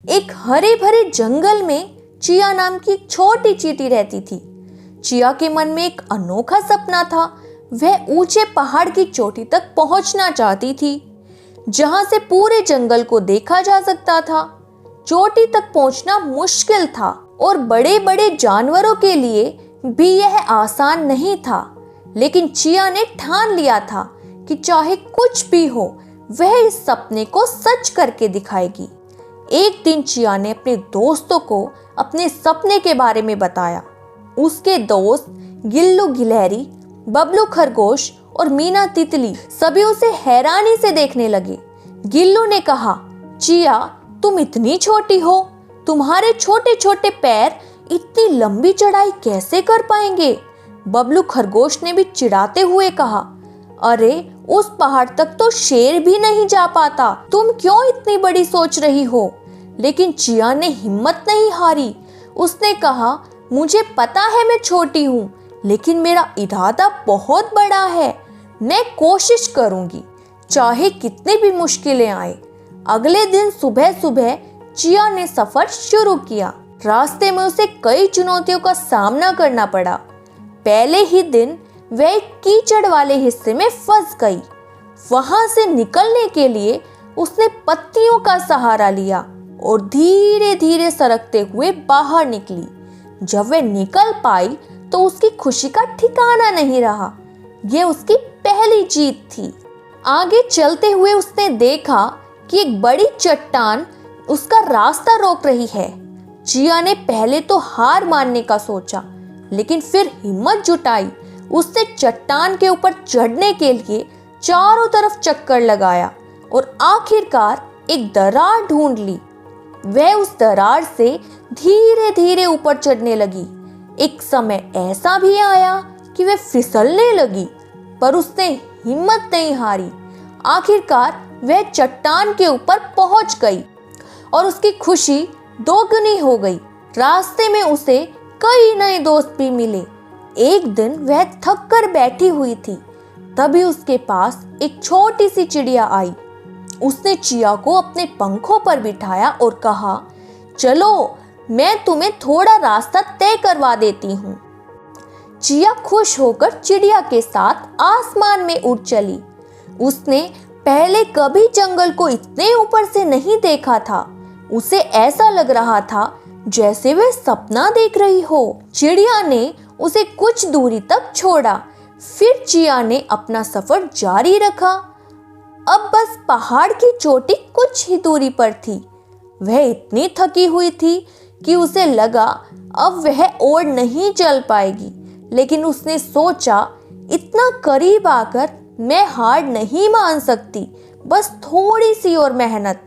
एक हरे भरे जंगल में चिया नाम की एक छोटी चींटी रहती थी। चिया के मन में एक अनोखा सपना था। वह ऊंचे पहाड़ की चोटी तक पहुंचना चाहती थी, जहां से पूरे जंगल को देखा जा सकता था। चोटी तक पहुंचना मुश्किल था और बड़े बड़े जानवरों के लिए भी यह आसान नहीं था, लेकिन चिया ने ठान लिया था कि चाहे कुछ भी हो, वह इस सपने को सच करके दिखाएगी। एक दिन चिया ने अपने दोस्तों को अपने सपने के बारे में बताया। उसके दोस्त गिल्लू गिलहरी, बबलू खरगोश और मीना तितली सभी उसे हैरानी से देखने लगे। गिल्लू ने कहा, चिया, तुम इतनी छोटी हो, तुम्हारे छोटे छोटे पैर इतनी लंबी चढ़ाई कैसे कर पाएंगे? बबलू खरगोश ने भी चिढ़ाते हुए कहा, अरे उस पहाड़ तक तो शेर भी नहीं जा पाता, तुम क्यों इतनी बड़ी सोच रही हो? लेकिन चिया ने हिम्मत नहीं हारी। उसने कहा, मुझे पता है मैं छोटी हूँ, लेकिन मेरा इरादा बहुत बड़ा है। मैं कोशिश करूंगी, चाहे कितनी भी मुश्किलें आए। अगले दिन सुबह सुबह चिया ने सफर शुरू किया। रास्ते में उसे कई चुनौतियों का सामना करना पड़ा। पहले ही दिन वह एक कीचड़ वाले हिस्से में फंस गई। वहां से निकलने के लिए उसने पत्तियों का सहारा लिया और धीरे धीरे सरकते हुए बाहर निकली। जब वह निकल पाई तो उसकी खुशी का ठिकाना नहीं रहा। यह उसकी पहली जीत थी। आगे चलते हुए उसने देखा कि एक बड़ी चट्टान उसका रास्ता रोक रही है। चिया ने पहले तो हार मानने का सोचा, लेकिन फिर हिम्मत जुटाई। उसने चट्टान के ऊपर चढ़ने के लिए चारों तरफ चक्कर लगाया और आखिरकार एक दरार ढूंढ ली। वह उस दरार से धीरे धीरे ऊपर चढ़ने लगी। एक समय ऐसा भी आया कि वह फिसलने लगी, पर उसने हिम्मत नहीं हारी। आखिरकार वह चट्टान के ऊपर पहुंच गई और उसकी खुशी दोगुनी हो गई। रास्ते में उसे कई नए दोस्त भी मिले। एक दिन वह थक कर बैठी हुई थी, तभी उसके पास एक छोटी सी चिड़िया आई। उसने चिया को अपने पंखों पर बिठाया और कहा, चलो मैं तुम्हें थोड़ा रास्ता तय करवा देती हूँ। चिया खुश होकर चिड़िया के साथ आसमान में उड़ चली। उसने पहले कभी जंगल को इतने ऊपर से नहीं देखा था। उसे ऐसा लग रहा था जैसे वह सपना देख रही हो। चिड़िया ने उसे कुछ दूरी तक छोड़ा, फिर चिया ने अपना सफर जारी रखा। अब बस पहाड़ की चोटी कुछ ही दूरी पर थी। वह इतनी थकी हुई थी कि उसे लगा अब वह और नहीं चल पाएगी, लेकिन उसने सोचा, इतना करीब आकर मैं हार नहीं मान सकती, बस थोड़ी सी और मेहनत।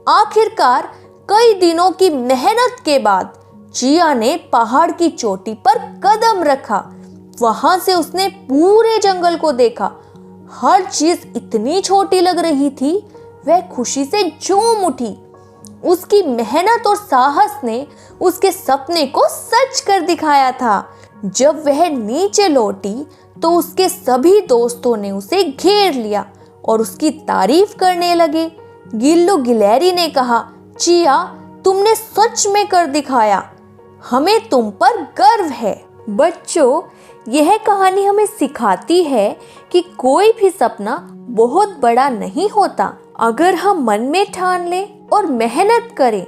आखिरकार कई दिनों की मेहनत के बाद चिया ने पहाड़ की चोटी पर कदम रखा। वहां से उसने पूरे जंगल को देखा। हर चीज इतनी छोटी लग रही थी। वह खुशी से झूम उठी। उसकी मेहनत और साहस ने उसके सपने को सच कर दिखाया था। जब वह नीचे लौटी तो उसके सभी दोस्तों ने उसे घेर लिया और उसकी तारीफ करने लगे। गिल्लू गिलहरी ने कहा, चिया, तुमने सच में कर दिखाया, हमें तुम पर गर्व है। बच्चों, यह कहानी हमें सिखाती है कि कोई भी सपना बहुत बड़ा नहीं होता। अगर हम मन में ठान लें और मेहनत करें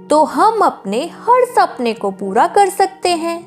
तो हम अपने हर सपने को पूरा कर सकते हैं।